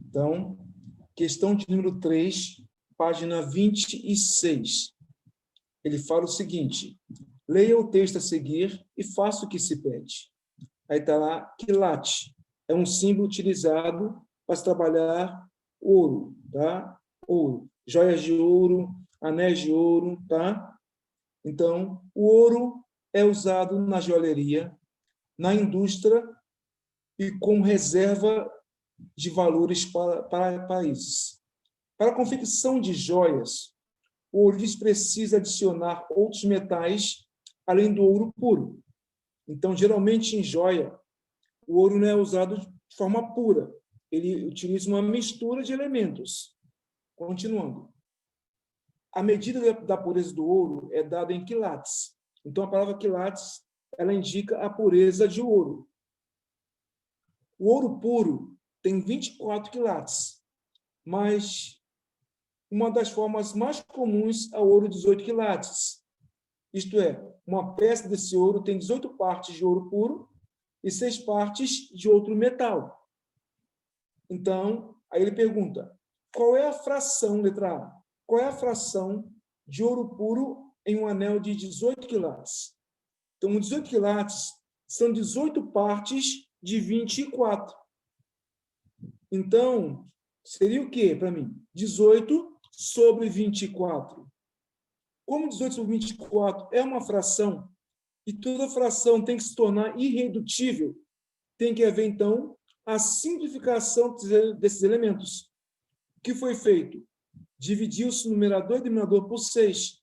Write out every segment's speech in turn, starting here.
Então, questão de número 3, página 26. Ele fala o seguinte: leia o texto a seguir e faça o que se pede. Aí está lá, quilate. É um símbolo utilizado para se trabalhar ouro, tá? Ouro. Joias de ouro, anéis de ouro, tá? Então, o ouro é usado na joalheria, na indústria e como reserva de valores para países. Para a confecção de joias, o ourives precisa adicionar outros metais além do ouro puro. Então, geralmente, em joia, o ouro não é usado de forma pura. Ele utiliza uma mistura de elementos. Continuando. A medida da pureza do ouro é dada em quilates. Então, a palavra quilates, ela indica a pureza de ouro. O ouro puro tem 24 quilates, mas uma das formas mais comuns é o ouro 18 quilates. Isto é, uma peça desse ouro tem 18 partes de ouro puro e 6 partes de outro metal. Então, aí ele pergunta, qual é a fração, letra A, qual é a fração de ouro puro em um anel de 18 quilates? Então, 18 quilates são 18 partes de 24. Então, seria o quê para mim? 18 sobre 24. Como 18 sobre 24 é uma fração, e toda fração tem que se tornar irredutível, tem que haver, então, a simplificação desses elementos. O que foi feito? Dividiu-se o numerador e denominador por 6,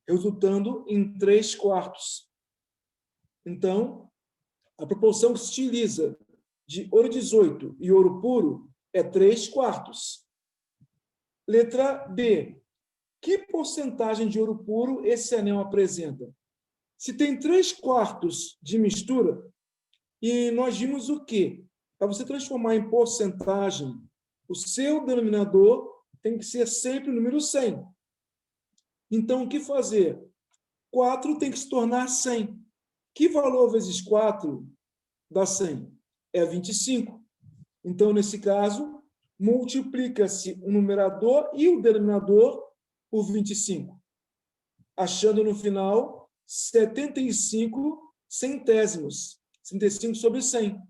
resultando em 3 quartos. Então, a proporção que se utiliza de ouro 18 e ouro puro é 3 quartos. Letra B. Que porcentagem de ouro puro esse anel apresenta? Se tem 3 quartos de mistura, e nós vimos o quê? Para você transformar em porcentagem, o seu denominador tem que ser sempre o número 100. Então, o que fazer? 4 tem que se tornar 100. Que valor vezes 4 dá 100? É 25. Então, nesse caso, multiplica-se o numerador e o denominador por 25, achando no final 75 centésimos, 75 sobre 100,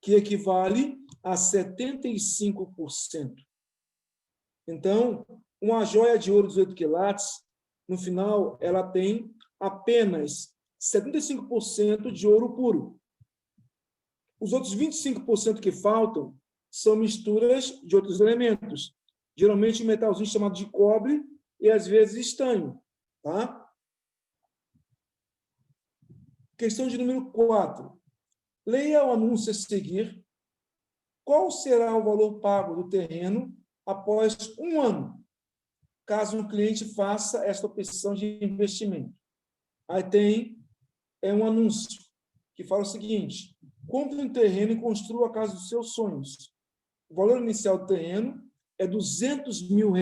que equivale a 75%. Então, uma joia de ouro 18 quilates, no final, ela tem apenas 75% de ouro puro. Os outros 25% que faltam são misturas de outros elementos, geralmente um metalzinho chamado de cobre e, às vezes, estanho. Tá? Questão de número 4. Leia o anúncio a seguir. Qual será o valor pago do terreno após 1 ano, caso o cliente faça esta opção de investimento? Aí tem um anúncio que fala o seguinte: compre um terreno e construa a casa dos seus sonhos. O valor inicial do terreno é R$200 mil.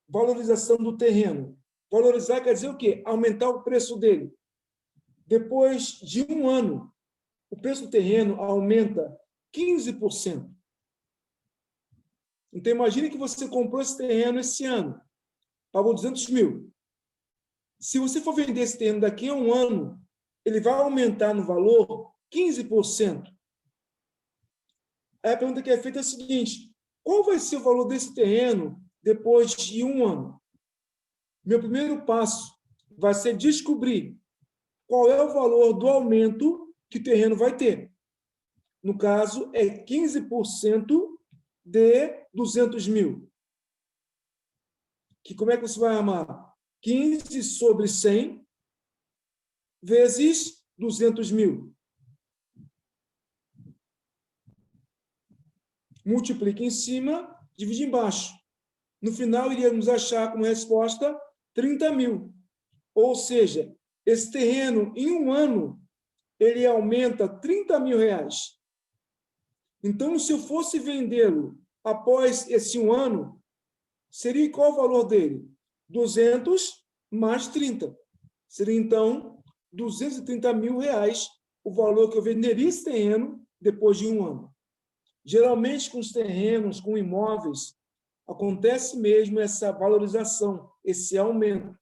Valorização do terreno. Valorizar quer dizer o quê? Aumentar o preço dele. Depois de 1 ano, o preço do terreno aumenta 15%. Então, imagine que você comprou esse terreno esse ano, pagou 200 mil. Se você for vender esse terreno daqui a 1 ano, ele vai aumentar no valor 15%. Aí a pergunta que é feita é a seguinte: qual vai ser o valor desse terreno depois de 1 ano? Meu primeiro passo vai ser descobrir qual é o valor do aumento que o terreno vai ter. No caso, é 15% de 200 mil. Que como é que você vai armar? 15 sobre 100 vezes 200 mil. Multiplica em cima, divide embaixo. No final, iríamos achar como resposta 30 mil. Ou seja, esse terreno, em 1 ano, ele aumenta 30 mil reais. Então, se eu fosse vendê-lo após esse 1 ano, seria qual o valor dele? 200 mais 30. Seria, então, 230 mil reais o valor que eu venderia esse terreno depois de 1 ano. Geralmente, com os terrenos, com imóveis, acontece mesmo essa valorização, esse aumento,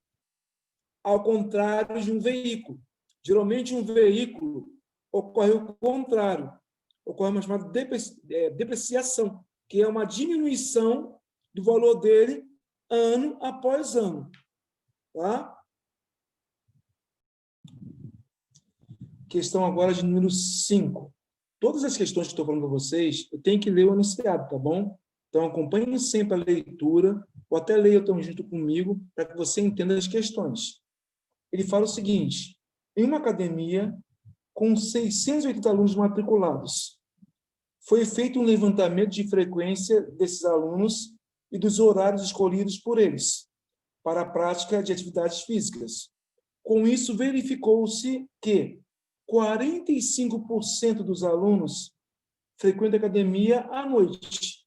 ao contrário de um veículo. Geralmente, um veículo ocorre o contrário, ocorre uma chamada depreciação, que é uma diminuição do valor dele ano após ano. Tá? Questão agora de número 5. Todas as questões que estou falando para vocês, eu tenho que ler o enunciado, tá bom? Então, acompanhe sempre a leitura, ou até leia junto comigo, para que você entenda as questões. Ele fala o seguinte: em uma academia com 680 alunos matriculados, foi feito um levantamento de frequência desses alunos e dos horários escolhidos por eles para a prática de atividades físicas. Com isso, verificou-se que 45% dos alunos frequentam a academia à noite.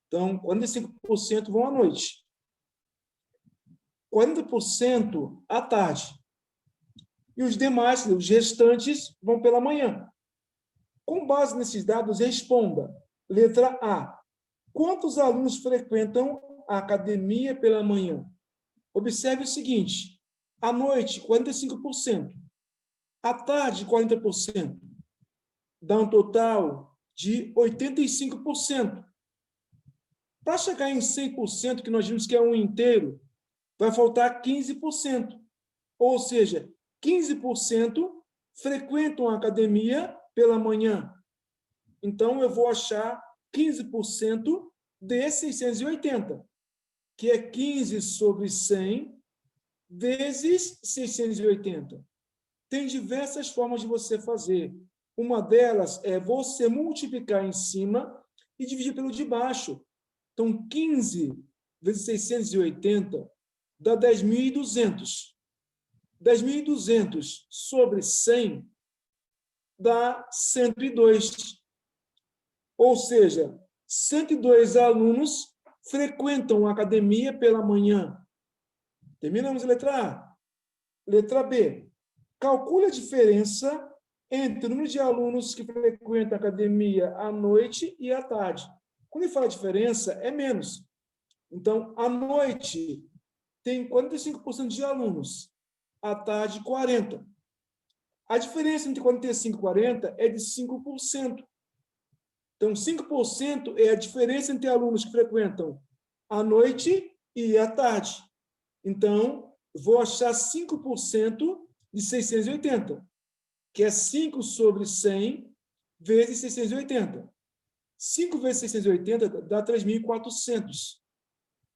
Então, 45% vão à noite. 40% à tarde. E os demais, os restantes, vão pela manhã. Com base nesses dados, responda. Letra A. Quantos alunos frequentam a academia pela manhã? Observe o seguinte: à noite, 45%. À tarde, 40%. Dá um total de 85%. Para chegar em 100%, que nós vimos que é um inteiro, vai faltar 15%. Ou seja, 15% frequentam a academia pela manhã. Então, eu vou achar 15% de 680, que é 15 sobre 100 vezes 680. Tem diversas formas de você fazer. Uma delas é você multiplicar em cima e dividir pelo de baixo. Então, 15 vezes 680 dá 10.200. 10.200 sobre 100 dá 102. Ou seja, 102 alunos frequentam a academia pela manhã. Terminamos a letra A. Letra B. Calcule a diferença entre o número de alunos que frequentam a academia à noite e à tarde. Quando ele fala diferença, é menos. Então, à noite, tem 45% de alunos. À tarde, 40%. A diferença entre 45 e 40 é de 5%. Então, 5% é a diferença entre alunos que frequentam à noite e à tarde. Então, vou achar 5% de 680, que é 5 sobre 100 vezes 680. 5 vezes 680 dá 3.400.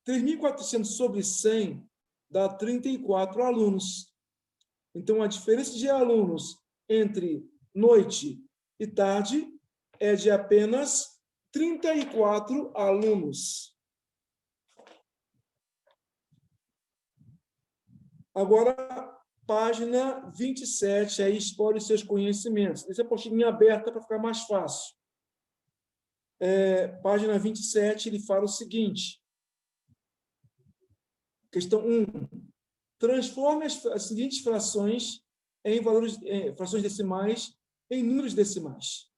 3.400 sobre 100 dá 34 alunos. Então, a diferença de alunos entre noite e tarde é de apenas 34 alunos. Agora, página 27, aí explore seus conhecimentos. Deixa a apostilinha aberta para ficar mais fácil. Página 27, ele fala o seguinte. Questão 1. Transforme as seguintes frações em frações decimais em números decimais.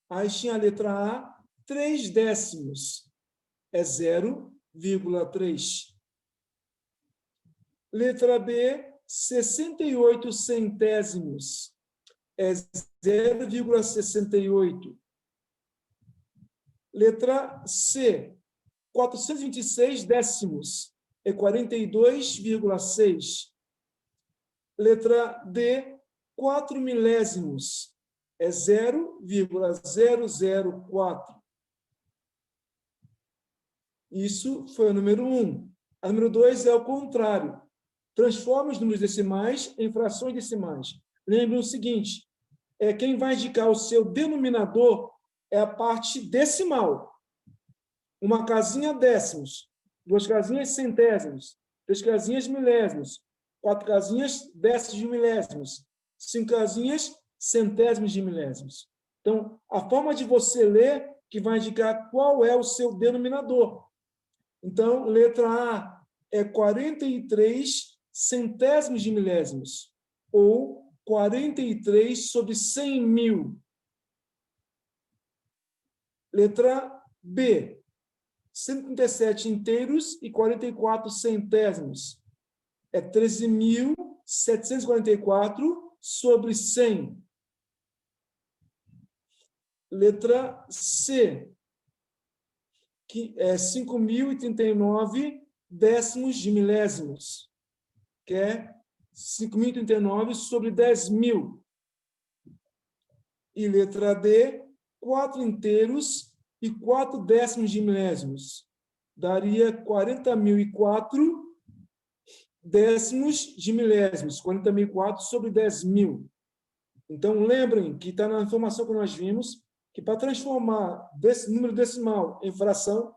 Aí tinha a letra A, 3 décimos é 0,3. Letra B, 68 centésimos é 0,68. Letra C, 426 décimos é 42,6. Letra D, 4 milésimos é 0,004. Isso foi o número 1. A número 2 é o contrário. Transforme os números decimais em frações decimais. Lembre o seguinte, quem vai indicar o seu denominador é a parte decimal. Uma casinha décimos, 2 casinhas centésimos, 3 casinhas milésimos, 4 casinhas décimos de milésimos, 5 casinhas centésimos de milésimos. Então, a forma de você ler que vai indicar qual é o seu denominador. Então, letra A é 43 centésimos de milésimos, ou 43 sobre 100 mil. Letra B, 137 inteiros e 44 centésimos. É 13.744 sobre 100. Letra C, que é 5.039 décimos de milésimos, que é 5.039 sobre 10.000. E letra D, 4 inteiros e 4 décimos de milésimos. Daria 40.004 décimos de milésimos, 40.004 sobre 10.000. Então, lembrem que está na informação que nós vimos, que para transformar desse número decimal em fração,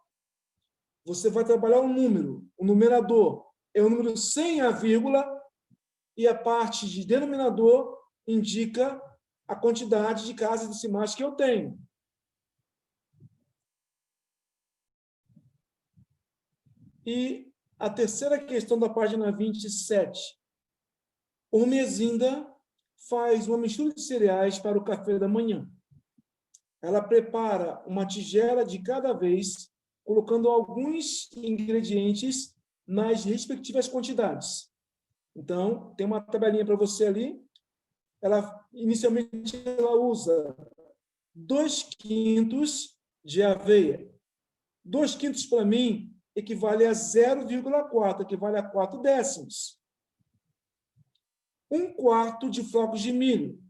você vai trabalhar um número. O numerador é o número sem a vírgula e a parte de denominador indica a quantidade de casas decimais que eu tenho. E a terceira questão da página 27. Ormezinda faz uma mistura de cereais para o café da manhã. Ela prepara uma tigela de cada vez, colocando alguns ingredientes nas respectivas quantidades. Então, tem uma tabelinha para você ali. Inicialmente, ela usa 2/5 de aveia. 2/5, para mim, equivale a 0,4, equivale a 4 décimos. 1/4 de flocos de milho.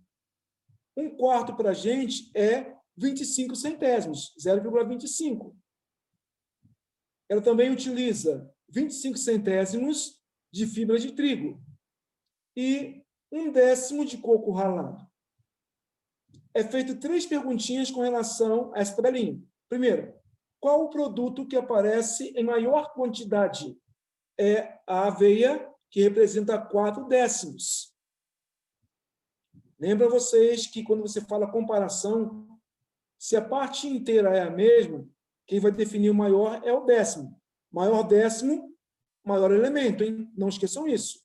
1/4 para a gente é 25 centésimos, 0,25. Ela também utiliza 25 centésimos de fibra de trigo e 1/10 de coco ralado. É feito 3 perguntinhas com relação a essa tabelinha. Primeiro, qual o produto que aparece em maior quantidade? É a aveia, que representa 4 décimos. Lembra vocês que quando você fala comparação, se a parte inteira é a mesma, quem vai definir o maior é o décimo. Maior décimo, maior elemento, hein? Não esqueçam isso.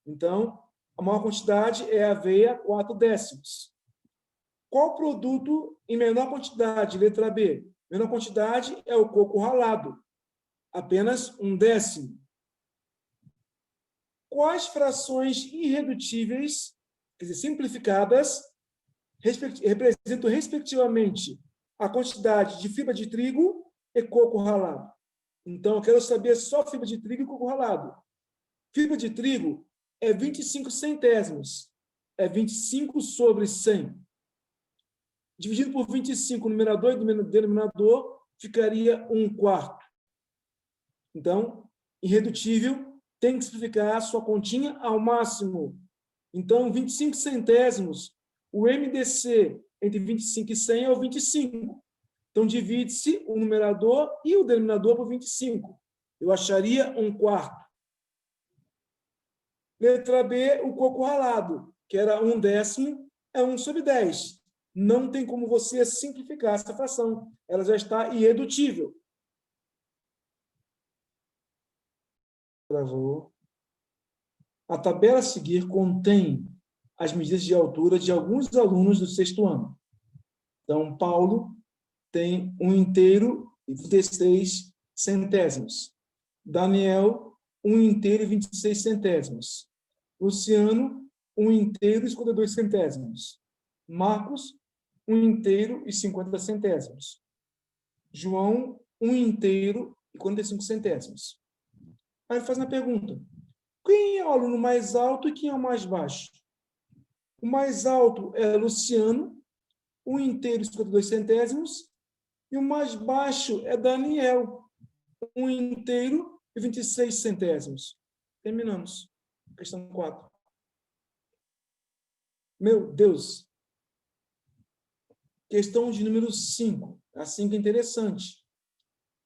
Então, a maior quantidade é a aveia, 4 décimos. Qual produto em menor quantidade? Letra B. Menor quantidade é o coco ralado, apenas 1/10. Quais frações irredutíveis, quer dizer, simplificadas, representam, respectivamente, a quantidade de fibra de trigo e coco ralado? Então, eu quero saber só fibra de trigo e coco ralado. Fibra de trigo é 25 centésimos, é 25 sobre 100. Dividido por 25, numerador e denominador, ficaria 1/4. Então, irredutível, tem que simplificar a sua continha ao máximo. Então, 25 centésimos, o MDC entre 25 e 100 é o 25. Então, divide-se o numerador e o denominador por 25. Eu acharia 1/4. Letra B, o coco ralado, que era 1/10, é 1 sobre 10. Não tem como você simplificar essa fração. Ela já está irredutível. Travou. A tabela a seguir contém as medidas de altura de alguns alunos do 6º ano. Então, Paulo tem 1 inteiro e 36 centésimos. Daniel, 1 inteiro e 26 centésimos. Luciano, 1 inteiro e 52 centésimos. Marcos, 1 inteiro e 50 centésimos. João, 1 inteiro e 45 centésimos. Aí ele faz uma pergunta. Quem é o aluno mais alto e quem é o mais baixo? O mais alto é Luciano, 1 inteiro e 52 centésimos. E o mais baixo é Daniel, 1 inteiro e 26 centésimos. Terminamos. Questão 4. Meu Deus! Questão de número 5. Assim que é interessante.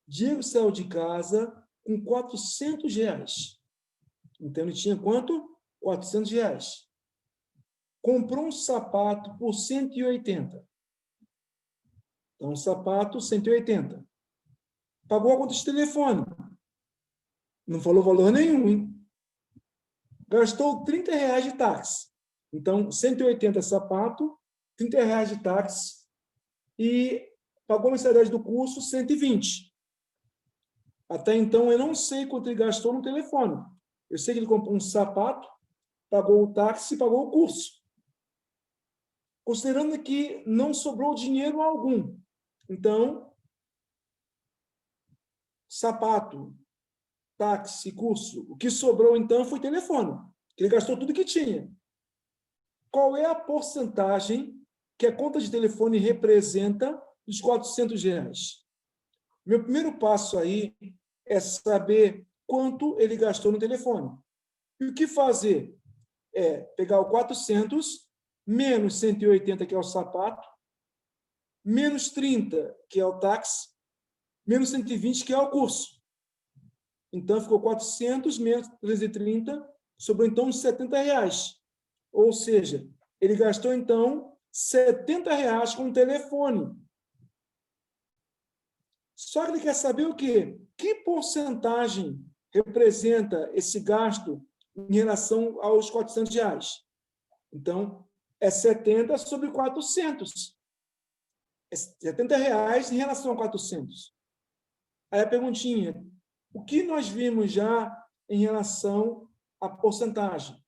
Diego saiu de casa com R$400. Então, ele tinha quanto? R$400. Comprou um sapato por 180. Então, um sapato, 180. Pagou a conta de telefone. Não falou valor nenhum, hein? Gastou R$30 de táxi. Então, 180 sapato, R$30 de táxi. E pagou a mensalidade do curso 120. Até então, eu não sei quanto ele gastou no telefone. Eu sei que ele comprou um sapato, pagou o táxi e pagou o curso. Considerando que não sobrou dinheiro algum. Então, sapato, táxi, curso. O que sobrou, então, foi telefone. Ele gastou tudo que tinha. Qual é a porcentagem que a conta de telefone representa dos R$ 400? Meu primeiro passo aí é saber quanto ele gastou no telefone. E o que fazer? É pegar o 400, menos 180, que é o sapato, menos 30, que é o táxi, menos 120, que é o curso. Então, ficou 400 menos 330, sobrou, então, uns R$ 70. Ou seja, ele gastou, então, R$ 70 com o telefone. Só que ele quer saber o quê? Que porcentagem representa esse gasto em relação aos R$ 400? Então, é 70 sobre 400. É R$ 70 em relação a 400. Aí a perguntinha, o que nós vimos já em relação à porcentagem?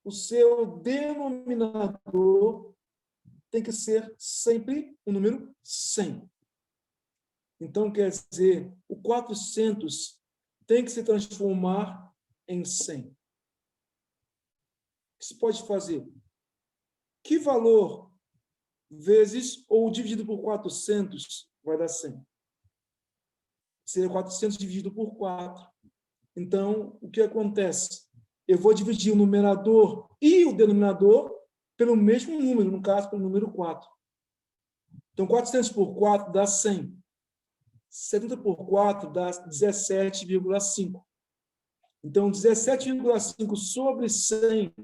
O seu denominador tem que ser sempre o número 100. Então, quer dizer, o 400 tem que se transformar em 100. O que se pode fazer? Que valor vezes ou dividido por 400 vai dar 100? Seria 400 dividido por 4. Então, o que acontece? Eu vou dividir o numerador e o denominador pelo mesmo número, no caso, pelo número 4. Então, 400 por 4 dá 100. 70 por 4 dá 17,5. Então, 17,5 sobre 100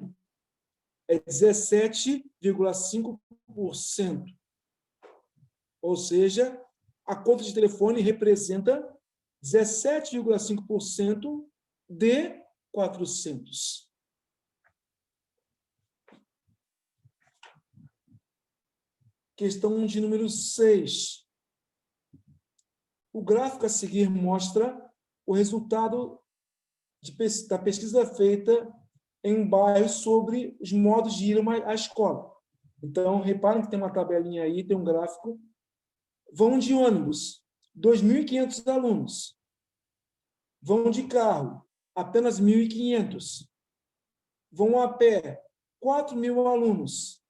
é 17,5%. Ou seja, a conta de telefone representa 17,5% de 400. Questão de número 6. O gráfico a seguir mostra o resultado da pesquisa feita em um bairro sobre os modos de ir à escola. Então, reparem que tem uma tabelinha aí, tem um gráfico. Vão de ônibus, 2.500 alunos. Vão de carro, apenas 1.500. Vão a pé, 4.000 alunos.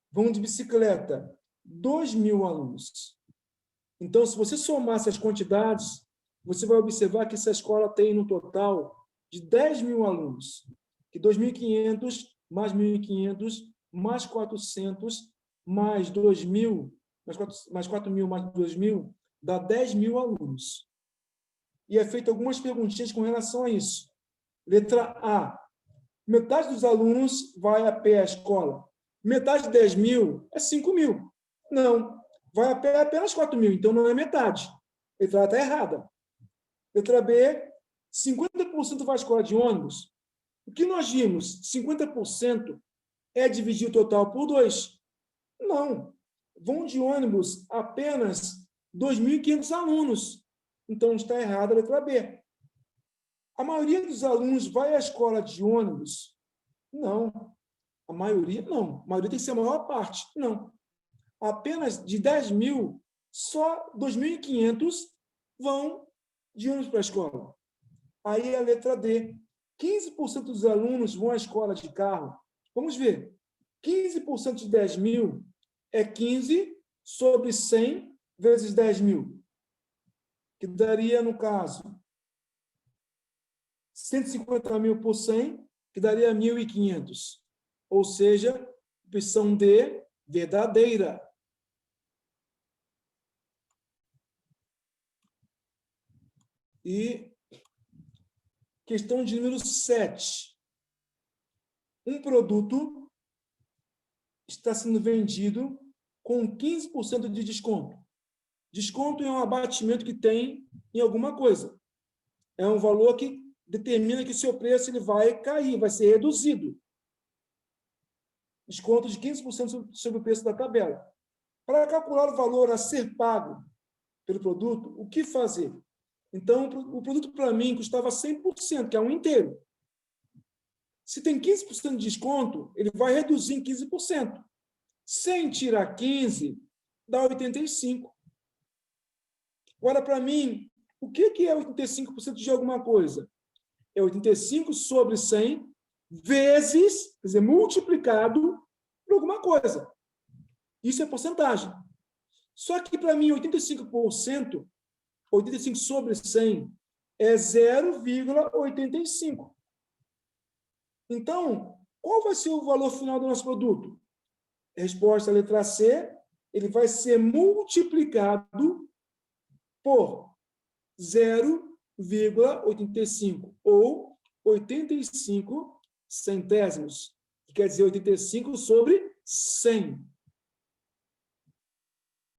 Vão de bicicleta, 2.000 alunos. Então, se você somar essas quantidades, você vai observar que essa escola tem, no total, de 10.000 alunos. Que 2.500 mais 1.500 mais 400 mais 2.000, mais 4.000 mais 2.000, dá 10.000 alunos. E é feito algumas perguntinhas com relação a isso. Letra A. Metade dos alunos vai a pé à escola. Metade de 10.000 é 5.000. Não. Vai a pé apenas 4.000, então não é metade. Letra A está errada. Letra B, 50% vai à escola de ônibus. O que nós vimos? 50% é dividir o total por 2. Não. Vão de ônibus apenas 2.500 alunos. Então está errada a letra B. A maioria dos alunos vai à escola de ônibus? Não. A maioria, não. A maioria tem que ser a maior parte. Não. Apenas de 10.000, só 2.500 vão de ônibus para a escola. Aí a letra D. 15% dos alunos vão à escola de carro. Vamos ver. 15% de 10.000 é 15 sobre 100 vezes 10.000. Que daria, no caso, 150.000 por 100, que daria 1.500. Ou seja, opção D, verdadeira. E questão de número 7. Um produto está sendo vendido com 15% de desconto. Desconto é um abatimento que tem em alguma coisa. É um valor que determina que seu preço ele vai cair, vai ser reduzido. Desconto de 15% sobre o preço da tabela. Para calcular o valor a ser pago pelo produto, o que fazer? Então, o produto para mim custava 100%, que é um inteiro. Se tem 15% de desconto, ele vai reduzir em 15%. Sem tirar 15, dá 85. Agora, para mim, o que é 85% de alguma coisa? É 85 sobre 100 vezes, quer dizer, multiplicado por alguma coisa. Isso é porcentagem. Só que, para mim, 85%, 85 sobre 100, é 0,85. Então, qual vai ser o valor final do nosso produto? Resposta, letra C, ele vai ser multiplicado por 0,85, ou 85 centésimos, que quer dizer 85 sobre 100.